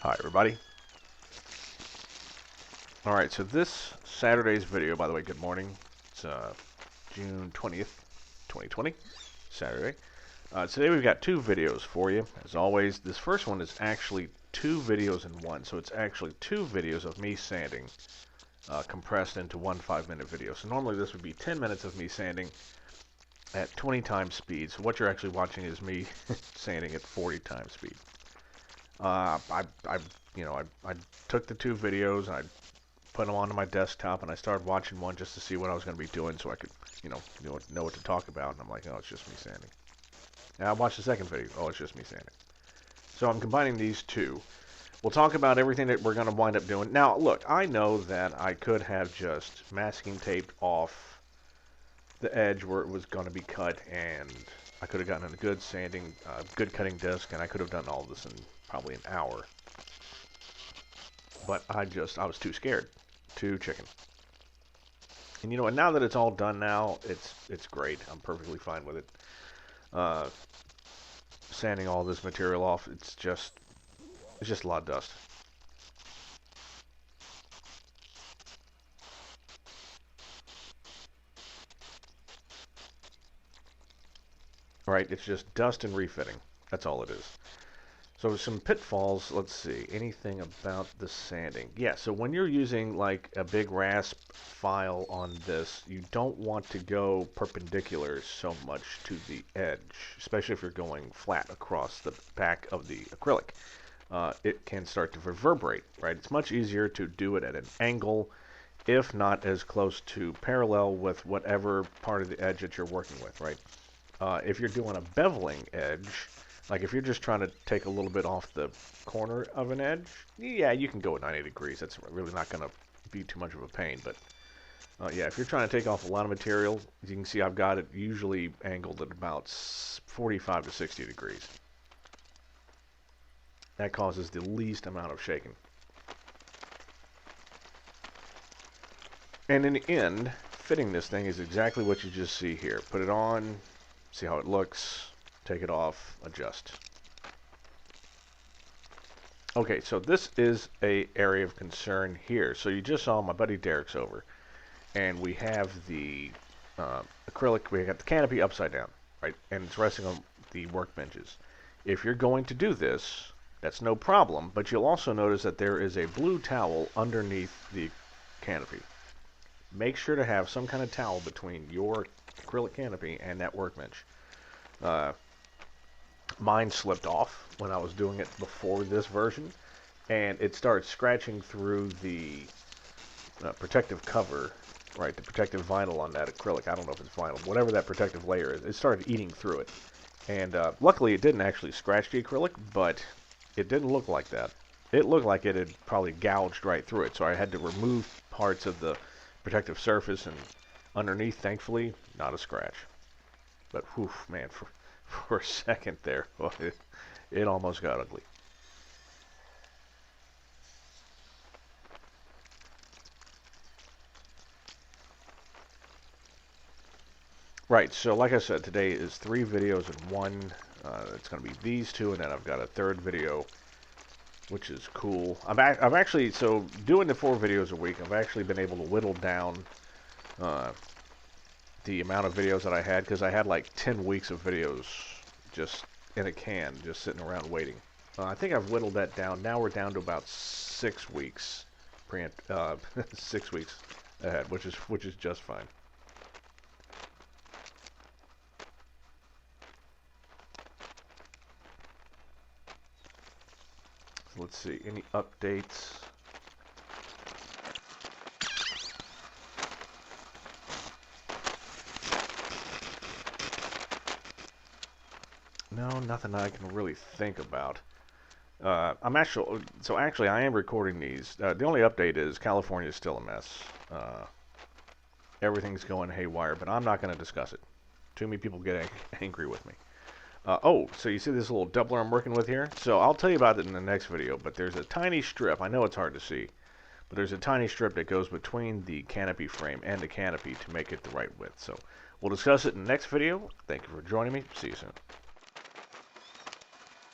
Hi everybody. Alright, so this Saturday's video, by the way, good morning. It's June 20th, 2020, Saturday. Today we've got two videos for you. As always, this first one is actually two videos in one. So it's actually two videos of me sanding compressed into one 5-minute video. So normally this would be 10 minutes of me sanding at 20 times speed. So what you're actually watching is me sanding at 40 times speed. I took the two videos and I put them onto my desktop and I started watching one just to see what I was going to be doing so I could, know what to talk about. And I'm like, oh, it's just me sanding. And I watched the second video. Oh, it's just me sanding. So I'm combining these two. We'll talk about everything that we're going to wind up doing. Now, look, I know that I could have just masking taped off the edge where it was going to be cut, and I could have gotten a good sanding, good cutting disc, and I could have done all this in probably an hour. But I was too scared. Too chicken. And and now that it's all done now, it's great. I'm perfectly fine with it. Sanding all this material off, it's just a lot of dust. Right, it's just dust and refitting. That's all it is. So some pitfalls, let's see, anything about the sanding. Yeah, so when you're using like a big rasp file on this, you don't want to go perpendicular so much to the edge, especially if you're going flat across the back of the acrylic. It can start to reverberate, right? It's much easier to do it at an angle, if not as close to parallel with whatever part of the edge that you're working with, right? If you're doing a beveling edge, like if you're just trying to take a little bit off the corner of an edge, yeah, you can go at 90 degrees. That's really not going to be too much of a pain. But yeah, if you're trying to take off a lot of material, as you can see, I've got it usually angled at about 45 to 60 degrees. That causes the least amount of shaking. And in the end, fitting this thing is exactly what you just see here. Put it on, see how it looks. Take it off, adjust. Okay, so this is a area of concern here. So you just saw my buddy Derek's over, and we have the acrylic, we got the canopy upside down, right? And it's resting on the workbenches. If you're going to do this, that's no problem, but you'll also notice that there is a blue towel underneath the canopy. Make sure to have some kind of towel between your acrylic canopy and that workbench. Mine slipped off when I was doing it before this version, and it started scratching through the protective cover, right, the protective vinyl on that acrylic. I don't know if it's vinyl, whatever that protective layer is. It started eating through it, and luckily it didn't actually scratch the acrylic, but it didn't look like that. It looked like it had probably gouged right through it, so I had to remove parts of the protective surface, and underneath, thankfully, not a scratch. But whew, man, for a second there, it almost got ugly. Right, so like I said, today is 3 videos in one. It's going to be these two, and then I've got a third video, which is cool. I've actually, so doing the 4 videos a week, I've actually been able to whittle down the amount of videos that I had, because I had like 10 weeks of videos just in a can, just sitting around waiting. I think I've whittled that down. Now we're down to about 6 weeks, 6 weeks ahead, which is just fine. So let's see, any updates? No, nothing I can really think about. Actually, I am recording these. The only update is California is still a mess. Everything's going haywire, but I'm not going to discuss it. Too many people get angry with me. Oh, so you see this little doubler I'm working with here? So I'll tell you about it in the next video, but there's a tiny strip. I know it's hard to see, but there's a tiny strip that goes between the canopy frame and the canopy to make it the right width. So we'll discuss it in the next video. Thank you for joining me. See you soon.